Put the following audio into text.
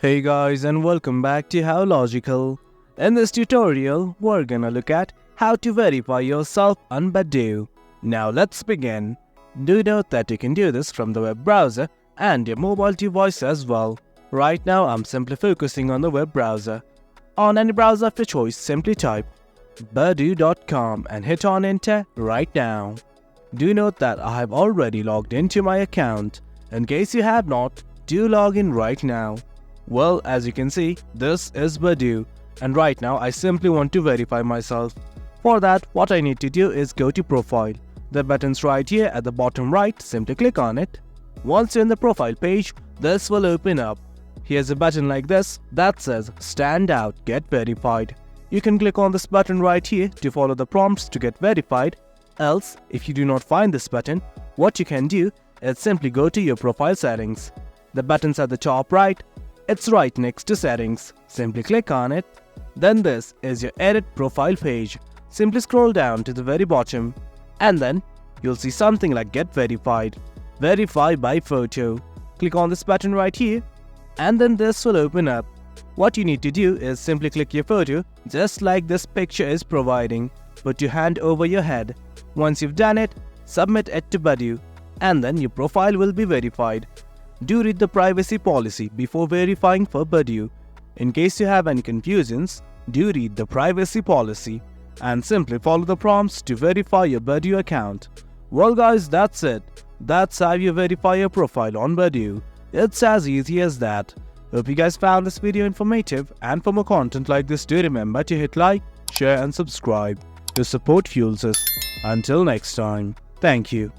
Hey guys, and welcome back to How Logical. In this tutorial, we're gonna look at how to verify yourself on Badoo. Now let's begin. Do note that you can do this from the web browser and your mobile device as well. Right now I'm simply focusing on the web browser. On any browser of your choice, simply type badoo.com and hit on enter right now. Do note that I have already logged into my account. In case you have not, do log in right now. Well, as you can see, this is Badoo, and right now I simply want to verify myself. For that, what I need to do is go to Profile. The button's right here at the bottom right, simply click on it. Once you're in the profile page, this will open up. Here's a button like this that says Stand Out, Get Verified. You can click on this button right here to follow the prompts to get verified. Else, if you do not find this button, what you can do is simply go to your profile settings. The button's at the top right. It's right next to settings. Simply click on it. Then this is your edit profile page. Simply scroll down to the very bottom and then you'll see something like get verified. Verify by photo. Click on this button right here and then this will open up. What you need to do is simply click your photo just like this picture is providing. Put your hand over your head. Once you've done it, submit it to Badoo and then your profile will be verified. Do read the privacy policy before verifying for Badoo. In case you have any confusions, do read the privacy policy and simply follow the prompts to verify your Badoo account. Well guys, that's it. That's how you verify your profile on Badoo. It's as easy as that. Hope you guys found this video informative, and for more content like this, do remember to hit like, share and subscribe. Your support fuels us. Until next time, thank you.